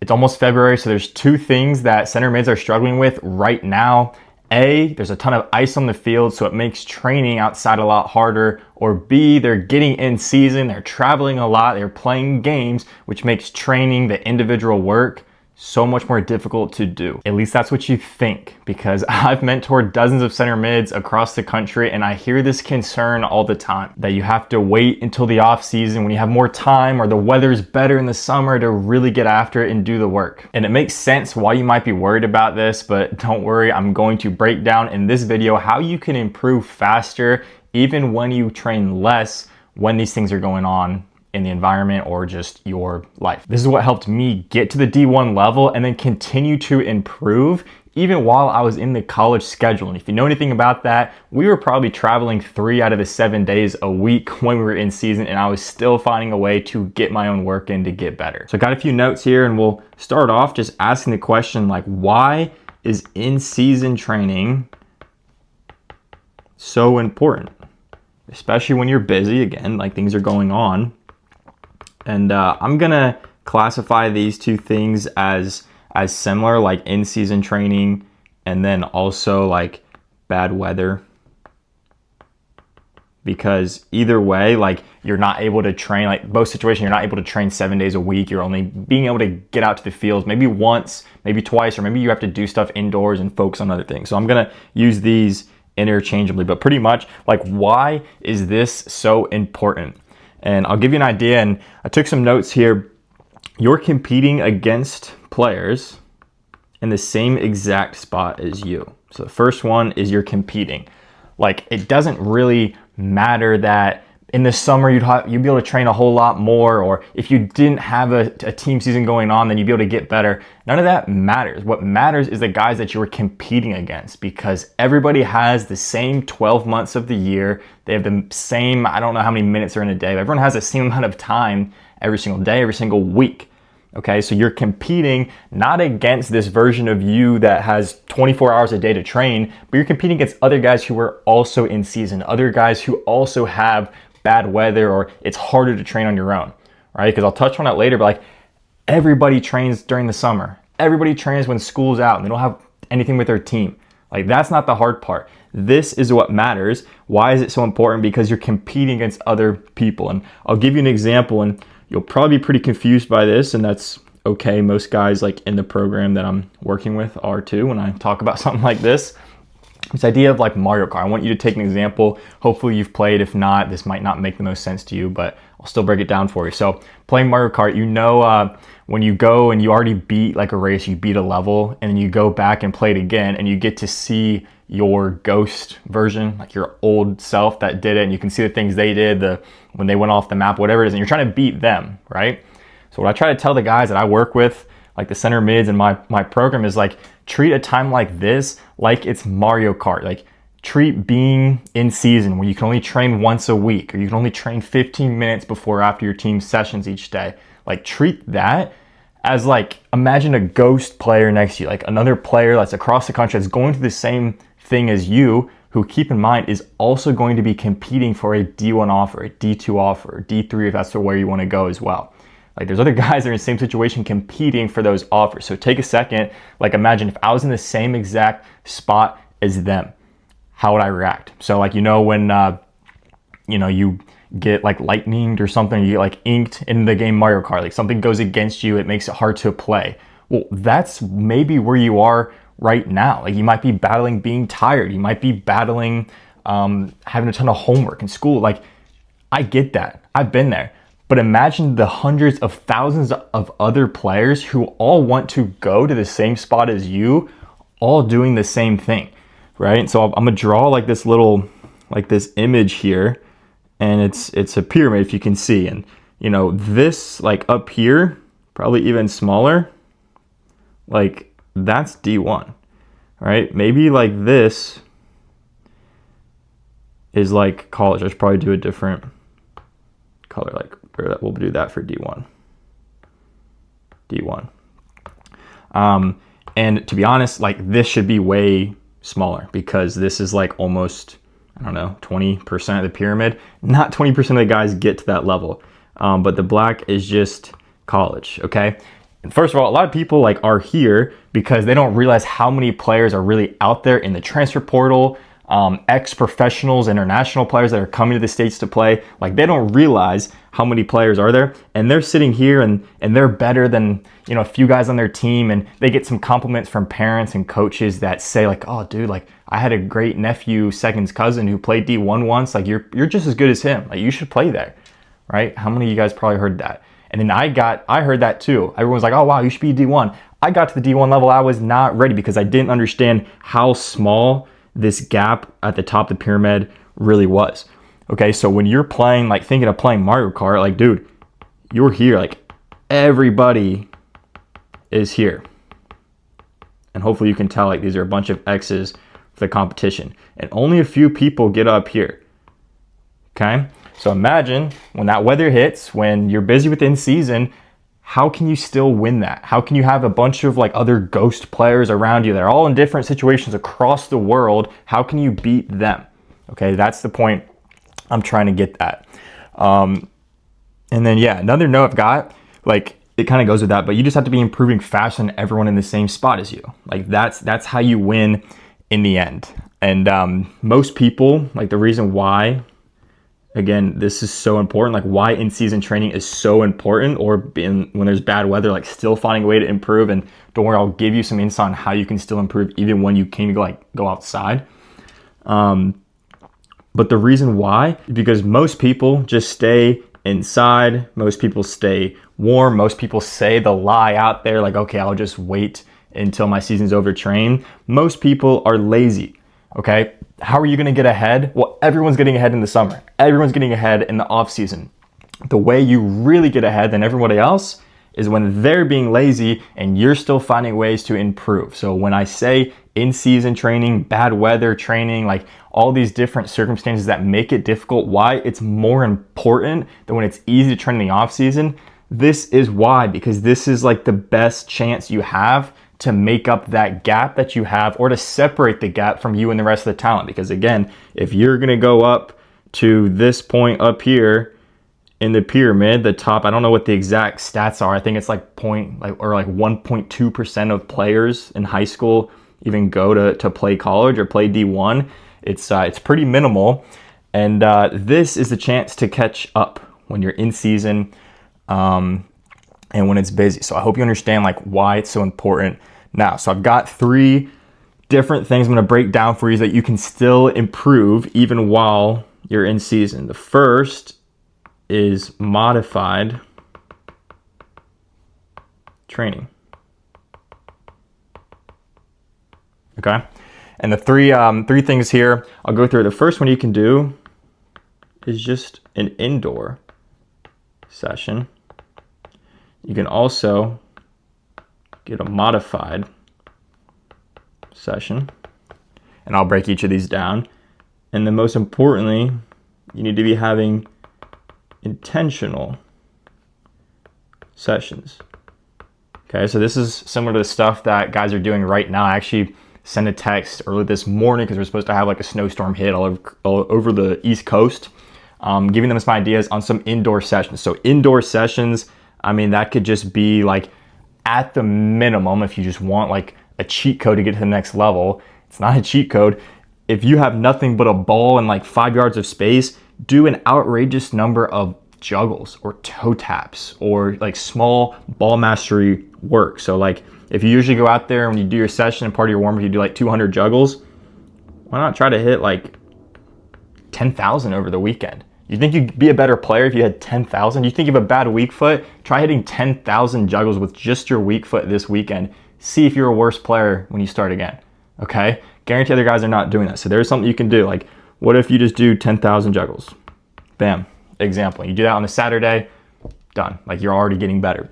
It's almost February, so there's two things that center mids are struggling with right now. A, there's a ton of ice on the field, so it makes training outside a lot harder. Or B, they're getting in season, they're traveling a lot, they're playing games, which makes training, the individual work, so much more difficult to do. At least that's what you think, because I've mentored dozens of center mids across the country, and I hear this concern all the time, that you have to wait until the off season when you have more time or the weather's better in the summer to really get after it and do the work. And it makes sense why you might be worried about this, but don't worry, I'm going to break down in this video how you can improve faster even when you train less when these things are going on in the environment or just your life. This is what helped me get to the D1 level and then continue to improve even while I was in the college schedule. And if you know anything about that, we were probably traveling 3 out of the 7 days a week when we were in season, and I was still finding a way to get my own work in to get better. So I got a few notes here, and we'll start off just asking the question, like, why is in-season training so important? Especially when you're busy, again, like things are going on. And I'm gonna classify these two things as similar, like in-season training and then also like bad weather. Because either way, like you're not able to train, like both situations, you're not able to train 7 days a week. You're only being able to get out to the fields maybe once, maybe twice, or maybe you have to do stuff indoors and focus on other things. So I'm gonna use these interchangeably, but pretty much like, why is this so important? And I'll give you an idea, and I took some notes here. You're competing against players in the same exact spot as you. So the first one is you're competing. Like, it doesn't really matter that in the summer you'd be able to train a whole lot more, or if you didn't have a team season going on, then you'd be able to get better. None of that matters. What matters is the guys that you were competing against, because everybody has the same 12 months of the year. They have the same, I don't know how many minutes are in a day, but everyone has the same amount of time every single day, every single week. Okay, so you're competing not against this version of you that has 24 hours a day to train, but you're competing against other guys who are also in season, other guys who also have bad weather, or it's harder to train on your own, right? Because I'll touch on that later, but like everybody trains during the summer. Everybody trains when school's out and they don't have anything with their team. Like, that's not the hard part. This is what matters. Why is it so important? Because you're competing against other people. And I'll give you an example, and you'll probably be pretty confused by this, and that's okay. Most guys like in the program that I'm working with are too when I talk about something like this. This idea of like Mario Kart. I want you to take an example. Hopefully you've played. If not, this might not make the most sense to you, but I'll still break it down for you. So playing Mario Kart, you know, when you go and you already beat like a race, you beat a level, and then you go back and play it again, and you get to see your ghost version, like your old self that did it, and you can see the things they did, when they went off the map, whatever it is, and you're trying to beat them, right? So what I try to tell the guys that I work with, like the center mids in my program, is like, treat a time like this like it's Mario Kart. Like, treat being in season where you can only train once a week, or you can only train 15 minutes before or after your team sessions each day. Like, treat that as like, imagine a ghost player next to you, like another player that's across the country that's going through the same thing as you, who, keep in mind, is also going to be competing for a D1 offer, a D2 offer, D3 if that's where you want to go as well. Like, there's other guys that are in the same situation competing for those offers. So take a second, like imagine if I was in the same exact spot as them, how would I react? So like, you know, when, you get like lightninged or something, you get like inked in the game Mario Kart, like something goes against you, it makes it hard to play. Well, that's maybe where you are right now. Like, you might be battling being tired. You might be battling having a ton of homework in school. Like, I get that. I've been there. But imagine the hundreds of thousands of other players who all want to go to the same spot as you, all doing the same thing, right? So I'm gonna draw like this little, like this image here, and it's a pyramid, if you can see. And you know, this like up here, probably even smaller, like that's D1, right? Maybe like this is like college. I should probably do a different color, like, or we'll do that for D1. And to be honest, like, this should be way smaller, because this is like almost, I don't know, 20% of the pyramid. Not 20% of the guys get to that level, but the black is just college, okay? And first of all, a lot of people like are here because they don't realize how many players are really out there in the transfer portal, ex-professionals, international players that are coming to the States to play. Like, they don't realize how many players are there, and they're sitting here and they're better than, you know, a few guys on their team, and they get some compliments from parents and coaches that say like, oh dude, like I had a great nephew, second cousin who played D1 once, like you're just as good as him, like you should play there, right? How many of you guys probably heard that? And then I heard that too. Everyone's like, oh wow, you should be D1. I got to the D1 level, I was not ready because I didn't understand how small this gap at the top of the pyramid really was. Okay, so when you're playing, like thinking of playing Mario Kart, like dude, you're here, like everybody is here. And hopefully you can tell like these are a bunch of X's for the competition. And only a few people get up here. Okay, so imagine when that weather hits, when you're busy with in season, how can you still win that? How can you have a bunch of like other ghost players around you that are all in different situations across the world? How can you beat them? Okay, that's the point I'm trying to get at. And then, yeah, another note I've got, like, it kind of goes with that, but you just have to be improving faster than everyone in the same spot as you. Like, that's how you win in the end. And most people, like, the reason why, again, this is so important, like why in-season training is so important, or when there's bad weather, like still finding a way to improve. And don't worry, I'll give you some insight on how you can still improve even when you can't go outside. But the reason why is because most people just stay inside. Most people stay warm. Most people say the lie out there, like, okay, I'll just wait until my season's over to train. Most people are lazy, okay? How are you gonna get ahead? Well, everyone's getting ahead in the summer. Everyone's getting ahead in the off season. The way you really get ahead than everybody else is when they're being lazy and you're still finding ways to improve. So when I say in-season training, bad weather training, like all these different circumstances that make it difficult, why it's more important than when it's easy to train in the off season, this is why, because this is like the best chance you have to make up that gap that you have, or to separate the gap from you and the rest of the talent. Because again, if you're gonna go up to this point up here in the pyramid, the top, I don't know what the exact stats are. I think it's like 1.2% of players in high school even go to play college or play D1. It's pretty minimal. And this is the chance to catch up when you're in season and when it's busy. So I hope you understand like why it's so important now. So I've got 3 different things I'm going to break down for you so that you can still improve even while you're in season. The first is modified training. Okay, and the three things here I'll go through. The first one you can do is just an indoor session. You can also get a modified session, and I'll break each of these down. And then most importantly, you need to be having intentional sessions. Okay, so this is similar to the stuff that guys are doing right now. I actually sent a text early this morning because we're supposed to have like a snowstorm hit all over the East Coast, giving them some ideas on some indoor sessions. So indoor sessions, I mean, that could just be like at the minimum, if you just want like a cheat code to get to the next level. It's not a cheat code. If you have nothing but a ball and like 5 yards of space, do an outrageous number of juggles or toe taps or like small ball mastery work. So like if you usually go out there and when you do your session and part of your warm-up, you do like 200 juggles, why not try to hit like 10,000 over the weekend? You think you'd be a better player if you had 10,000? You think you have a bad weak foot? Try hitting 10,000 juggles with just your weak foot this weekend. See if you're a worse player when you start again, okay? Guarantee other guys are not doing that. So there's something you can do. Like, what if you just do 10,000 juggles? Bam, example. You do that on a Saturday, done. Like, you're already getting better.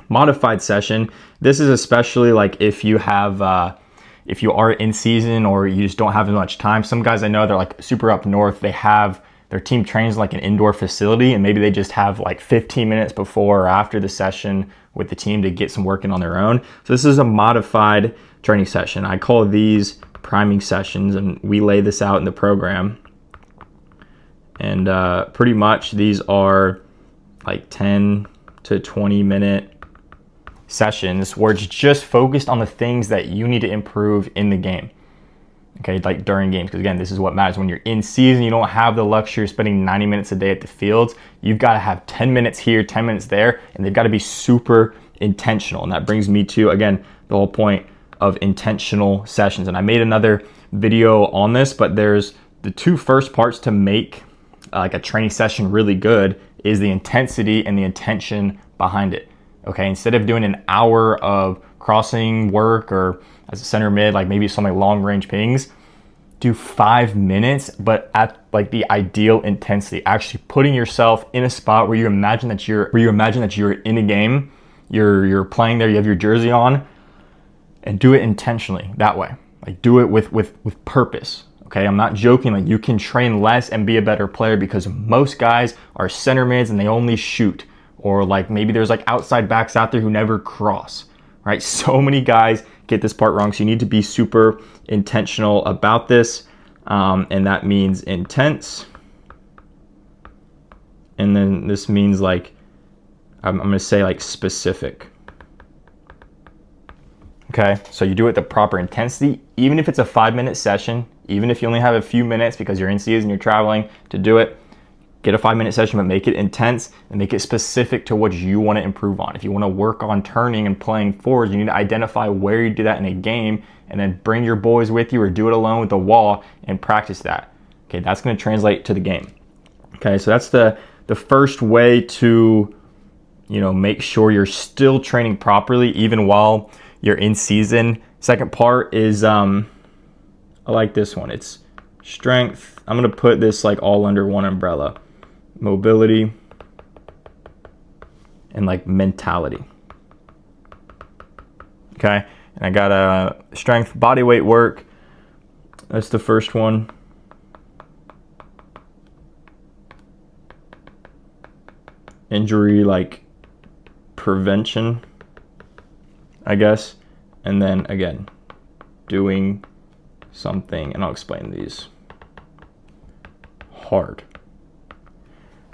Modified session. This is especially like if you have, if you are in season or you just don't have as much time. Some guys I know, they're like super up north. They have their team trains like an indoor facility, and maybe they just have like 15 minutes before or after the session with the team to get some work in on their own. So this is a modified training session. I call these priming sessions, and we lay this out in the program. And pretty much these are like 10 to 20 minute sessions where it's just focused on the things that you need to improve in the game. Okay, like during games, because again, this is what matters. When you're in season, you don't have the luxury of spending 90 minutes a day at the fields. You've got to have 10 minutes here, 10 minutes there, and they've got to be super intentional. And that brings me to, again, the whole point of intentional sessions. And I made another video on this, but there's the two first parts to make like a training session really good is the intensity and the intention behind it. Okay, instead of doing an hour of crossing work or as a center mid, like maybe some like long range pings, do 5 minutes, but at like the ideal intensity, actually putting yourself in a spot where you imagine that you're in a game, you're playing there, you have your jersey on, and do it intentionally that way. Like do it with purpose. Okay, I'm not joking. Like you can train less and be a better player because most guys are center mids and they only shoot, or like maybe there's like outside backs out there who never cross. Right? So many guys get this part wrong. So you need to be super intentional about this. And that means intense. And then this means like, I'm going to say like specific. Okay. So you do it the proper intensity, even if it's a 5-minute session, even if you only have a few minutes because you're in season, you're traveling to do it. Get a 5-minute session, but make it intense and make it specific to what you want to improve on. If you want to work on turning and playing forwards, you need to identify where you do that in a game and then bring your boys with you or do it alone with the wall and practice that. Okay, that's going to translate to the game. Okay, so that's the first way to, make sure you're still training properly even while you're in season. Second part is, I like this one. It's strength. I'm going to put this like all under one umbrella. Mobility and like mentality. Okay, and I got a strength, body weight work. That's the first one. Injury like prevention, I guess. And then again, doing something, and I'll explain these, hard.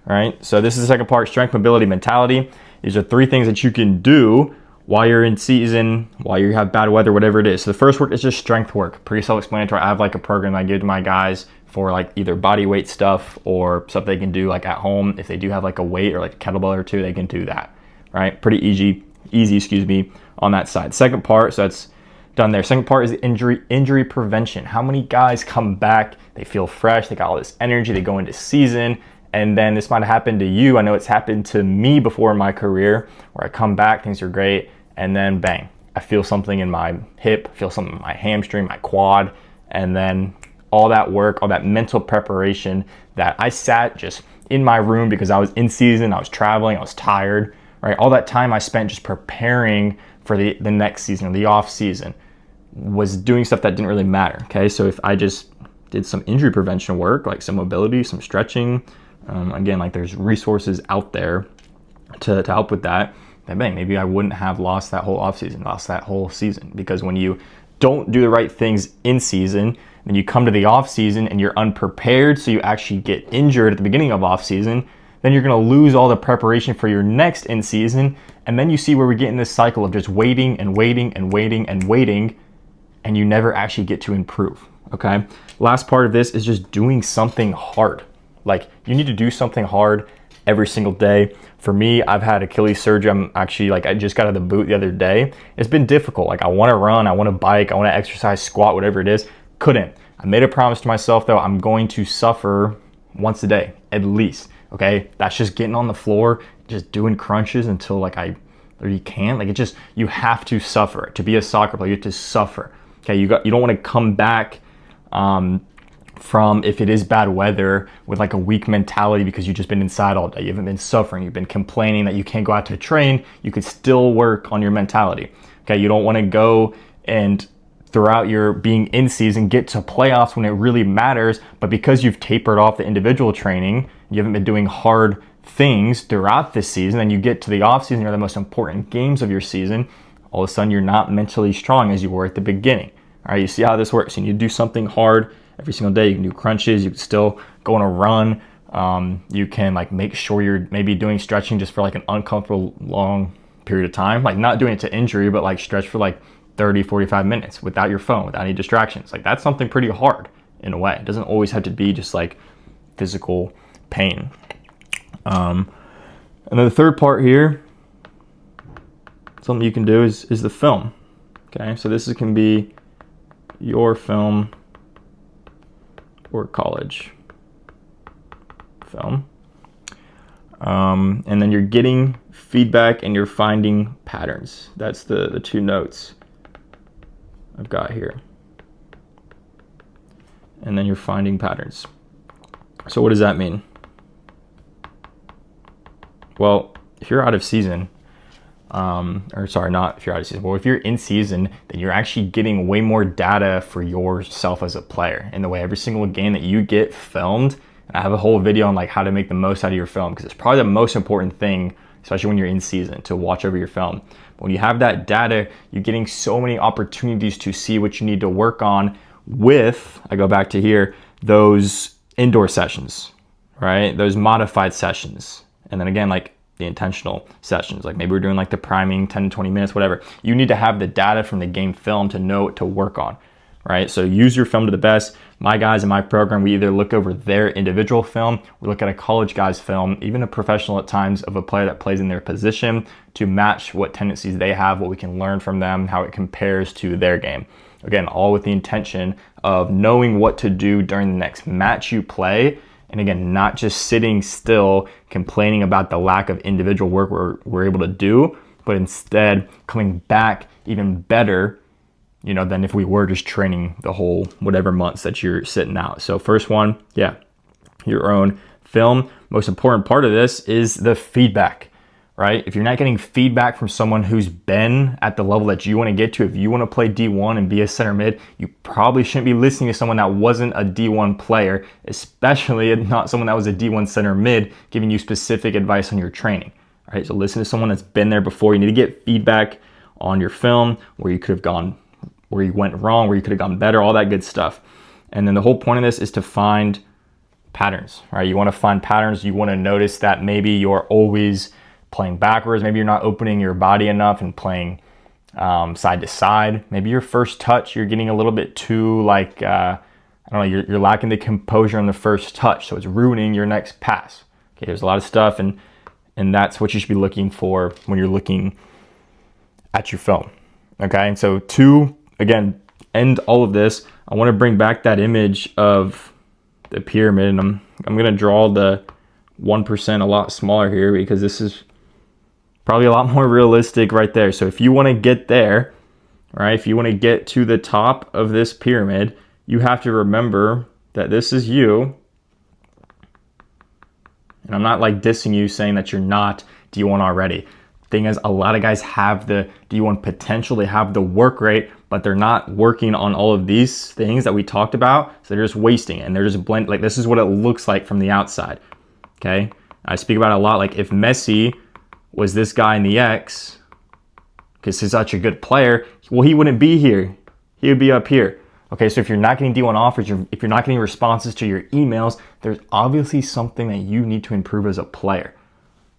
All right, so this is the second part, strength, mobility, mentality. These are 3 things that you can do while you're in season, while you have bad weather, whatever it is. So the first work is just strength work, pretty self-explanatory. I have like a program I give to my guys for like either body weight stuff or stuff they can do like at home. If they do have like a weight or like a kettlebell or 2, they can do that, right? Pretty easy, on that side. Second part, so that's done there. Second part is injury prevention. How many guys come back, they feel fresh, they got all this energy, they go into season, and then this might have happened to you. I know it's happened to me before in my career where I come back, things are great, and then bang, I feel something in my hip, feel something in my hamstring, my quad, and then all that work, all that mental preparation that I sat just in my room because I was in season, I was traveling, I was tired, right? All that time I spent just preparing for the next season or the off season was doing stuff that didn't really matter, okay? So if I just did some injury prevention work, like some mobility, some stretching, again, like there's resources out there to help with that, then bang, maybe I wouldn't have lost that whole offseason, lost that whole season. Because when you don't do the right things in season, then you come to the off season and you're unprepared, so you actually get injured at the beginning of off season, then you're gonna lose all the preparation for your next in season, and then you see where we get in this cycle of just waiting and waiting and waiting and waiting, and you never actually get to improve, okay? Last part of this is just doing something hard. Like, you need to do something hard every single day. For me, I've had Achilles surgery. I'm actually I just got out of the boot the other day. It's been difficult. Like, I want to run, I want to bike, I want to exercise, squat, whatever it is. Couldn't. I made a promise to myself though, I'm going to suffer once a day, at least, okay? That's just getting on the floor, just doing crunches until I literally can't. You have to suffer. To be a soccer player, you have to suffer. Okay, you don't want to come back from, if it is bad weather, with a weak mentality because you've just been inside all day. You haven't been suffering. You've been complaining that you can't go out to train. You could still work on your mentality. Okay, you don't want to go and throughout your being in season get to playoffs when it really matters, but because you've tapered off the individual training, you haven't been doing hard things throughout this season, and you get to the off season, or the most important games of your season, all of a sudden you're not mentally strong as you were at the beginning. All right, you see how this works. You need to do something hard every single day. You can do crunches. You can still go on a run. You can make sure you're maybe doing stretching just for an uncomfortable long period of time, like not doing it to injury, but like stretch for like 30, 45 minutes without your phone, without any distractions. Like that's something pretty hard in a way. It doesn't always have to be just like physical pain. And then the third part here, something you can do is the film. Okay, so this can be your film or college film. And then you're getting feedback and you're finding patterns. That's the two notes I've got here. And then you're finding patterns. So what does that mean? Well, if you're out of season, or sorry, not if you're out of season, well, if you're in season, then you're actually getting way more data for yourself as a player. In the way every single game that you get filmed, and I have a whole video on like how to make the most out of your film, because it's probably the most important thing, especially when you're in season, to watch over your film. But when you have that data, you're getting so many opportunities to see what you need to work on with, I go back to here, those indoor sessions, right? Those modified sessions. And then again, like the intentional sessions, like maybe we're doing like the priming 10 to 20 minutes, whatever. You need to have the data from the game film to know what to work on, right? So use your film to the best. My guys in my program, we either look over their individual film, we look at a college guy's film, even a professional at times of a player that plays in their position to match what tendencies they have, what we can learn from them, how it compares to their game. Again, all with the intention of knowing what to do during the next match you play. And again, not just sitting still complaining about the lack of individual work we're able to do, but instead coming back even better, you know, than if we were just training the whole whatever months that you're sitting out. So first one, yeah, your own film. Most important part of this is the feedback, right? If you're not getting feedback from someone who's been at the level that you want to get to, if you want to play D1 and be a center mid, you probably shouldn't be listening to someone that wasn't a D1 player, especially not someone that was a D1 center mid giving you specific advice on your training, right? So listen to someone that's been there before. You need to get feedback on your film, where you could have gone, where you went wrong, where you could have gone better, all that good stuff. And then the whole point of this is to find patterns, right? You want to find patterns. You want to notice that maybe you're always playing backwards. Maybe you're not opening your body enough and playing side to side. Maybe your first touch, you're getting a little bit too like, I don't know, you're lacking the composure on the first touch. So it's ruining your next pass. Okay, there's a lot of stuff, and that's what you should be looking for when you're looking at your film. Okay, and so to, again, end all of this, I want to bring back that image of the pyramid, and I'm going to draw the 1% a lot smaller here, because this is probably a lot more realistic right there. So if you want to get there, right, if you want to get to the top of this pyramid, you have to remember that this is you. And I'm not like dissing you saying that you're not D1 already. Thing is, a lot of guys have the D1 potential, they have the work rate, but they're not working on all of these things that we talked about. So they're just wasting it, and they're just blend. Like, this is what it looks like from the outside. Okay, I speak about it a lot. Like, if Messi was this guy in the X, because he's such a good player, well, he wouldn't be here. He would be up here. Okay, so if you're not getting D1 offers, if you're not getting responses to your emails, there's obviously something that you need to improve as a player.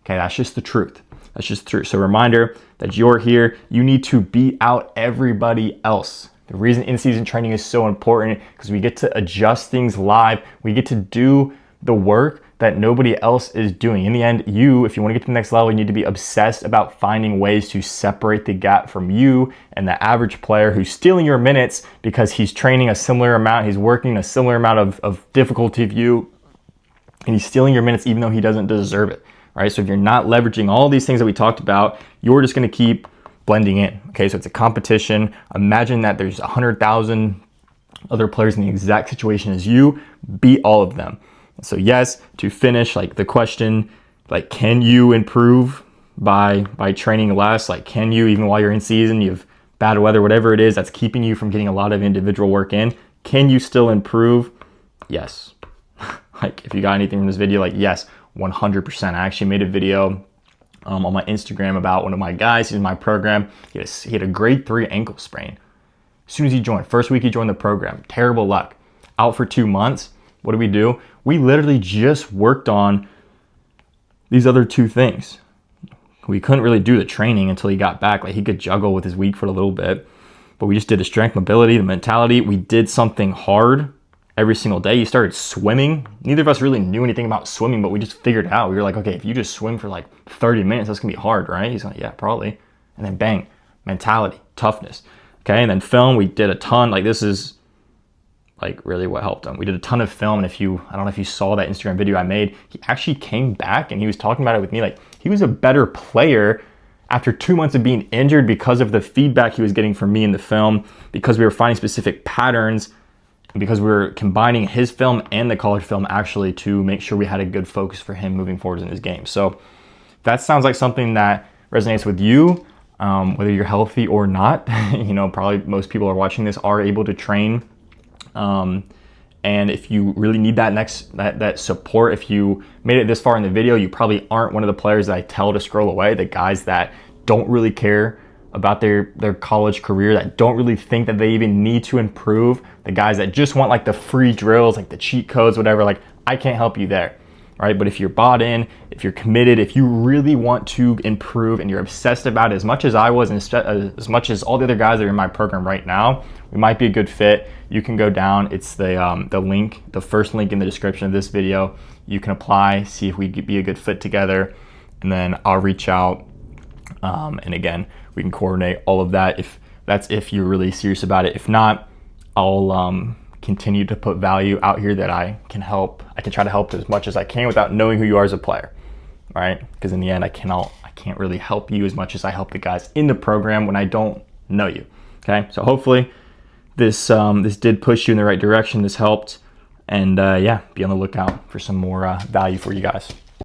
Okay, that's just the truth. That's just the truth. So reminder that you're here, you need to beat out everybody else. The reason in-season training is so important because we get to adjust things live. We get to do the work that nobody else is doing. In the end, you, if you want to get to the next level, you need to be obsessed about finding ways to separate the gap from you and the average player who's stealing your minutes because he's training a similar amount, he's working a similar amount of difficulty of you, and he's stealing your minutes even though he doesn't deserve it. Right? So if you're not leveraging all these things that we talked about, you're just going to keep blending in. Okay, so it's a competition. Imagine that there's 100,000 other players in the exact situation as you. Beat all of them. So yes, to finish, like the question, like, can you improve by training less? Like, can you, even while you're in season, you have bad weather, whatever it is that's keeping you from getting a lot of individual work in, can you still improve? Yes. Like, if you got anything from this video, like, yes, 100%. I actually made a video on my Instagram about one of my guys. He's in my program. He had a grade 3 ankle sprain. As soon as he joined, first week he joined the program, terrible luck. Out for 2 months. What do? We literally just worked on these other two things. we couldn't really do the training until he got back. Like he could juggle with his weak foot a little bit, but we just did the strength, mobility, the mentality. We did something hard every single day. He started swimming. Neither of us really knew anything about swimming, but we just figured it out. We were like, okay, if you just swim for like 30 minutes, that's gonna be hard, right? He's like, yeah, probably. And then bang, mentality, toughness. Okay, and then film, we did a ton. Like this is like really what helped him. We did a ton of film, and I don't know if you saw that Instagram video I made, he actually came back and he was talking about it with me. Like he was a better player after 2 months of being injured because of the feedback he was getting from me in the film, because we were finding specific patterns, and because we were combining his film and the college film actually to make sure we had a good focus for him moving forward in his game. So that sounds like something that resonates with you, whether you're healthy or not. Probably most people are watching this are able to train. And if you really need that support, if you made it this far in the video, you probably aren't one of the players that I tell to scroll away, the guys that don't really care about their college career, that don't really think that they even need to improve, the guys that just want like the free drills, like the cheat codes, whatever. Like I can't help you there, right? But if you're bought in, if you're committed, if you really want to improve and you're obsessed about it as much as I was and as much as all the other guys that are in my program right now, we might be a good fit. You can go down. It's the link, the first link in the description of this video. You can apply, see if we could be a good fit together, and then I'll reach out. And again, we can coordinate all of that if you're really serious about it. If not, I'll continue to put value out here that I can help. I can try to help as much as I can without knowing who you are as a player, all right? Because in the end, I can't really help you as much as I help the guys in the program when I don't know you. Okay, so hopefully this did push you in the right direction. This helped, and yeah, be on the lookout for some more value for you guys.